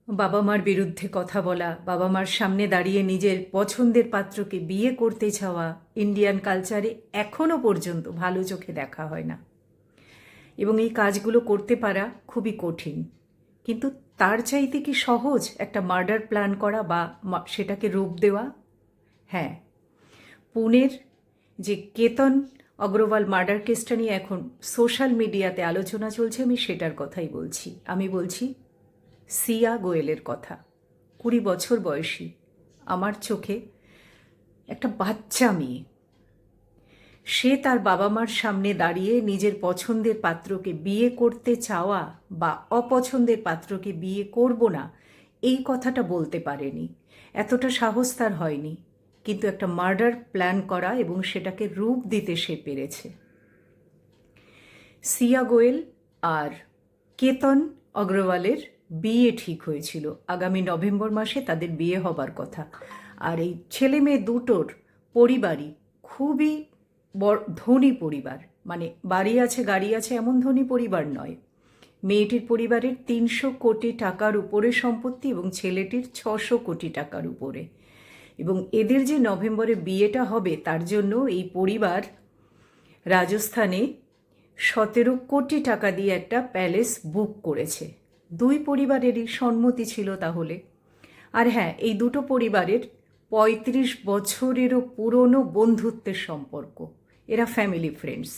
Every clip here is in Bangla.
বাবা মার বিরুদ্ধে কথা বলা, বাবা মার সামনে দাঁড়িয়ে নিজের পছন্দের পাত্রকে বিয়ে করতে চাওয়া ইন্ডিয়ান কালচারে এখনও পর্যন্ত ভালো চোখে দেখা হয় না। এবং এই কাজগুলো করতে পারা খুবই কঠিন। কিন্তু তার চাইতে কি সহজ একটা মার্ডার প্ল্যান করা বা সেটাকে রূপ দেওয়া? হ্যাঁ, পুনের যে কেতন অগ্রওয়াল মার্ডার কেসটা নিয়ে এখন সোশ্যাল মিডিয়াতে আলোচনা চলছে, আমি সেটার কথাই বলছি। আমি বলছি সিয়া গোয়েলের কথা। 20 বছর বয়সী, আমার চোখে একটা বাচ্চা মেয়ে। সে তার বাবা মার সামনে দাঁড়িয়ে নিজের পছন্দের পাত্রকে বিয়ে করতে চাওয়া বা অপছন্দের পাত্রকে বিয়ে করব না এই কথাটা বলতে পারেনি, এতটা সাহস তার হয়নি। কিন্তু একটা মার্ডার প্ল্যান করা এবং সেটাকে রূপ দিতে সে পেরেছে। সিয়া গোয়েল আর কেতন অগ্রওয়ালের বিয়ে ঠিক হয়েছিল। আগামী নভেম্বর মাসে তাদের বিয়ে হবার কথা। আর এই ছেলে মেয়ে দুটোর পরিবারই খুবই ধনী পরিবার, মানে বাড়ি আছে গাড়ি আছে এমন ধনী পরিবার নয়। মেয়েটির পরিবারের 300 কোটি টাকার উপরে সম্পত্তি এবং ছেলেটির 600 কোটি টাকার উপরে। এবং এদের যে নভেম্বরে বিয়েটা হবে তার জন্য এই পরিবার রাজস্থানে 17 কোটি টাকা দিয়ে একটা প্যালেস বুক করেছে। দুই পরিবারেরই সম্মতি ছিল তাহলে। আর হ্যাঁ, এই দুটো পরিবারের 35 বছরেরও পুরনো বন্ধুত্বের সম্পর্ক। এরা ফ্যামিলি ফ্রেন্ডস।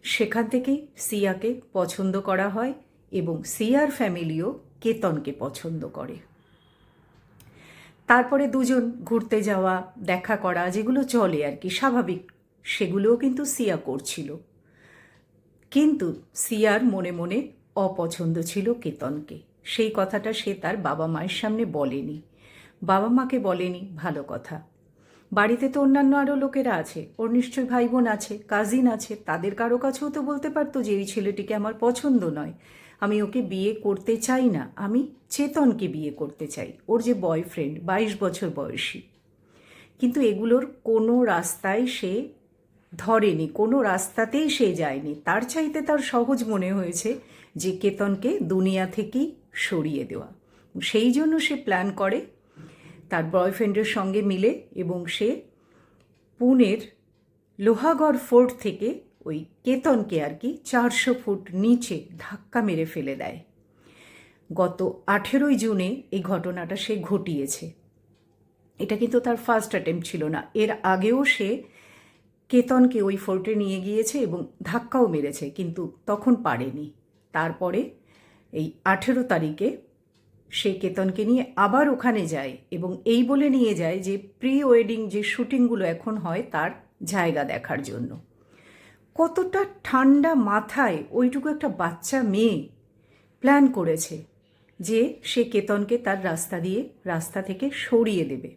সেখান থেকেই সিয়াকে পছন্দ করা হয় এবং সিয়ার ফ্যামিলিও কেতনকে পছন্দ করে। তারপরে দুজন ঘুরতে যাওয়া, দেখা করা, যেগুলো চলে আর কি স্বাভাবিক, সেগুলোও কিন্তু সিয়া করছিল। কিন্তু সিয়ার মনে মনে অপছন্দ ছিল কেতনকে। সেই কথাটা সে তার বাবা মায়ের সামনে বলেনি। বাবা মাকে বলেনি, ভালো কথা। বাড়িতে তো অন্যান্য আরও লোকেরা আছে, ওর নিশ্চয়ই ভাই বোন আছে, কাজিন আছে, তাদের কারো কাছেও তো বলতে পারতো যে এই ছেলেটিকে আমার পছন্দ নয়, আমি ওকে বিয়ে করতে চাই না, আমি চেতনকে বিয়ে করতে চাই, ওর যে বয়ফ্রেন্ড 22 বছর বয়সী। কিন্তু এগুলোর কোনো রাস্তায় সে ধরেনি, কোনো রাস্তাতেই সে যায়নি। তার চাইতে তার সহজ মনে হয়েছে যে কেতনকে দুনিয়া থেকেই সরিয়ে দেওয়া। সেই জন্য সে প্ল্যান করে তার বয়ফ্রেন্ডের সঙ্গে মিলে, এবং সে পুনের লোহাগড় ফোর্ট থেকে ওই কেতনকে আর কি 400 ফুট নিচে ধাক্কা মেরে ফেলে দেয়। গত 18 জুনে এই ঘটনাটা সে ঘটিয়েছে। এটা কিন্তু তার ফার্স্ট অ্যাটেম্প্ট ছিল না। এর আগেও সে কেতনকে ওই ফোর্টে নিয়ে গিয়েছে এবং ধাক্কাও মেরেছে, কিন্তু তখন পারেনি। তারপরে এই 18 তারিখে সে কেতনকে নিয়ে আবার ওখানে যায় এবং এই বলে নিয়ে যায় যে প্রি ওয়েডিং যে শুটিংগুলো এখন হয় তার জায়গা দেখার জন্য। কতটা ঠান্ডা মাথায় ওইটুকু একটা বাচ্চা মেয়ে প্ল্যান করেছে যে সে কেতনকে তার রাস্তা থেকে সরিয়ে দেবে।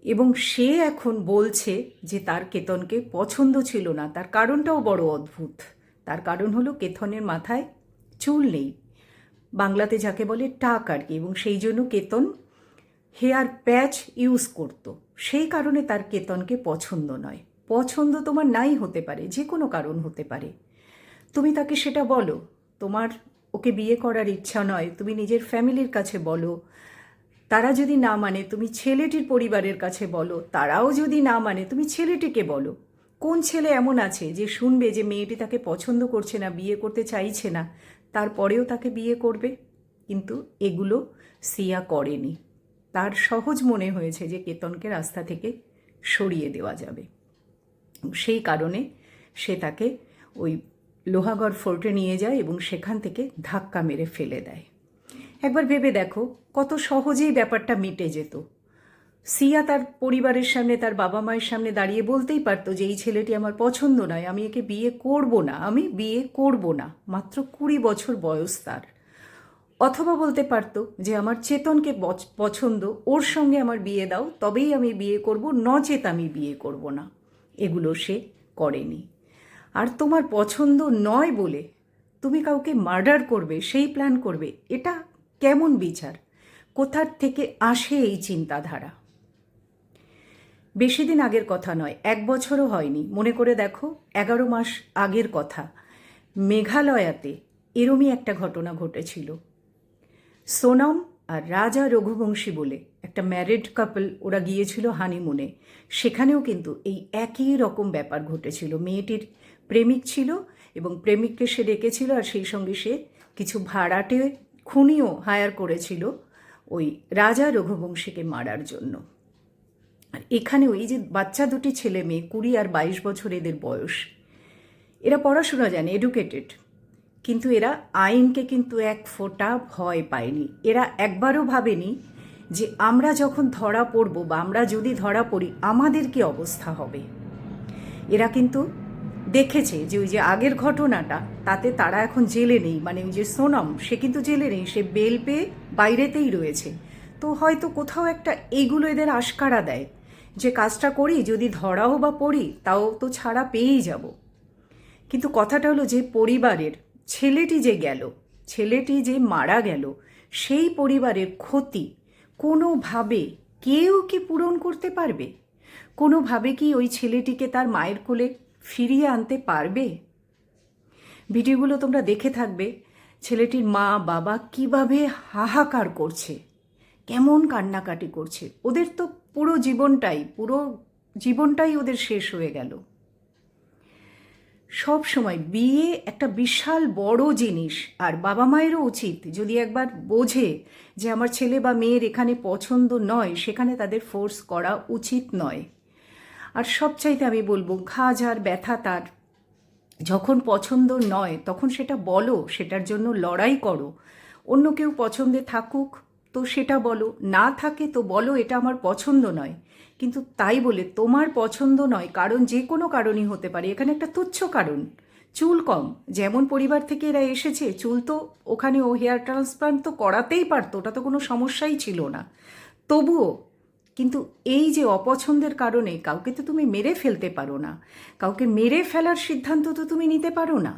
এবং সে এখন বলছে যে তার কেতনকে পছন্দ ছিল না। তার কারণটাও বড় অদ্ভুত। তার কারণ হলো কেতনের মাথায় চুল নেই, বাংলাতে যাকে বলে টাক আর কি, এবং সেই জন্য কেতন হেয়ার প্যাচ ইউজ করত। সেই কারণে তার কেতনকে পছন্দ নয়। পছন্দ তোমার নাই হতে পারে, যে কোনো কারণ হতে পারে, তুমি তাকে সেটা বলো। তোমার ওকে বিয়ে করার ইচ্ছা নয়, তুমি নিজের ফ্যামিলির কাছে বলো। তারা যদি না মানে তুমি ছেলেটির পরিবারের কাছে বলো। তারাও যদি না মানে তুমি ছেলেটিকে বলো। কোন ছেলে এমন আছে যে শুনবে যে মেয়েটি তাকে পছন্দ করছে না, বিয়ে করতে চাইছে না, তারপরেও তাকে বিয়ে করবে? কিন্তু এগুলো সিয়া করেনি। তার সহজ মনে হয়েছে যে কেতনকে রাস্তা থেকে সরিয়ে দেওয়া যাবে। সেই কারণে সে তাকে ওই লোহাগড় ফোর্টে নিয়ে যায় এবং সেখান থেকে ধাক্কা মেরে ফেলে দেয়। একবার ভেবে দেখো, কত সহজেই ব্যাপারটা মিটে যেত। সিয়া তার পরিবারের সামনে, তার বাবা মায়ের সামনে দাঁড়িয়ে বলতেই পারতো যে এই ছেলেটি আমার পছন্দ নয়, আমি একে বিয়ে করব না, আমি বিয়ে করব না। মাত্র 20 বছর বয়স তার। অথবা বলতে পারতো যে আমার চেতনকে পছন্দ, ওর সঙ্গে আমার বিয়ে দাও, তবেই আমি বিয়ে করব, নচেত আমি বিয়ে করব না। এগুলো সে করেনি। আর তোমার পছন্দ নয় বলে তুমি কাউকে মার্ডার করবে, সেই প্ল্যান করবে, এটা কেমন বিচার? কোথার থেকে আসে এই চিন্তাধারা? বেশি দিন আগের কথা নয়, 1 বছরও হয়নি, মনে করে দেখো, 11 মাস আগের কথা। মেঘালয়াতে এরমই একটা ঘটনা ঘটেছিল। সোনম আর রাজা রঘুবংশী বলে একটা ম্যারিড কাপল, ওরা গিয়েছিল হানিমুনে। সেখানেও কিন্তু এই একই রকম ব্যাপার ঘটেছিল। মেয়েটির প্রেমিক ছিল এবং প্রেমিককে সে ডেকেছিল, আর সেই সঙ্গে সে কিছু ভাড়াটে খুনিও হায়ার করেছিল ওই রাজা রঘুবংশীকে মারার জন্য। আর এখানেও এই যে বাচ্চা দুটি ছেলে মেয়ে, 20 আর 22 বছর এদের বয়স, এরা পড়াশোনা জানে, এডুকেটেড, কিন্তু এরা আইনকে কিন্তু এক ফোঁটা ভয় পায়নি। এরা একবারও ভাবেনি যে আমরা যখন ধরা পড়ব বা আমরা যদি ধরা পড়ি আমাদের কি অবস্থা হবে। এরা কিন্তু দেখেছে যে ওই যে আগের ঘটনাটা, তাতে তারা এখন জেলে নেই, মানে ওই যে সোনম, সে কিন্তু জেলে নেই, সে বেল পেয়ে বাইরেতেই রয়েছে। তো হয়তো কোথাও একটা এইগুলো এদের আশকারা দেয় যে কাজটা করি, যদি ধরাও বা পড়ি তাও তো ছাড়া পেয়েই যাব। কিন্তু কথাটা হলো যে পরিবারের ছেলেটি যে গেল, ছেলেটি যে মারা গেল, সেই পরিবারের ক্ষতি কোনোভাবে কেউ কি পূরণ করতে পারবে? কোনোভাবে কি ওই ছেলেটিকে তার মায়ের কোলে ফিরিয়ে আনতে পারবে? ভিডিওগুলো তোমরা দেখে থাকবে, ছেলেটির মা বাবা কিভাবে হাহাকার করছে, কেমন কান্নাকাটি করছে। ওদের তো পুরো জীবনটাই ওদের শেষ হয়ে গেল। সব সময় বিয়ে একটা বিশাল বড় জিনিস, আর বাবা মায়েরও উচিত যদি একবার বোঝে যে আমার ছেলে বা মেয়ের এখানে পছন্দ নয়, সেখানে তাদের ফোর্স করা উচিত নয়। আর সবচাইতে আমি বলবো, ঘা যার ব্যথা তার, যখন পছন্দ নয় তখন সেটা বলো, সেটার জন্য লড়াই করো। অন্য কেউ পছন্দে থাকুক তো সেটা বলো, না থাকে তো বলো এটা আমার পছন্দ নয়। কিন্তু তাই বলে তোমার পছন্দ নয়, কারণ যে কোনো কারণই হতে পারে, এখানে একটা তুচ্ছ কারণ, চুল কম, যেমন পরিবার থেকে এরা এসেছে, চুল তো ওখানে ও হেয়ার ট্রান্সপ্লান্ট তো করাতেই পারতো, ওটা তো কোনো সমস্যাই ছিল না, তবুও। কিন্তু এই যে অপছন্দের কারণে কাউকে তো তুমি মেরে ফেলতে পারো না, কাউকে মেরে ফেলার সিদ্ধান্ত তো তুমি নিতে পারো না।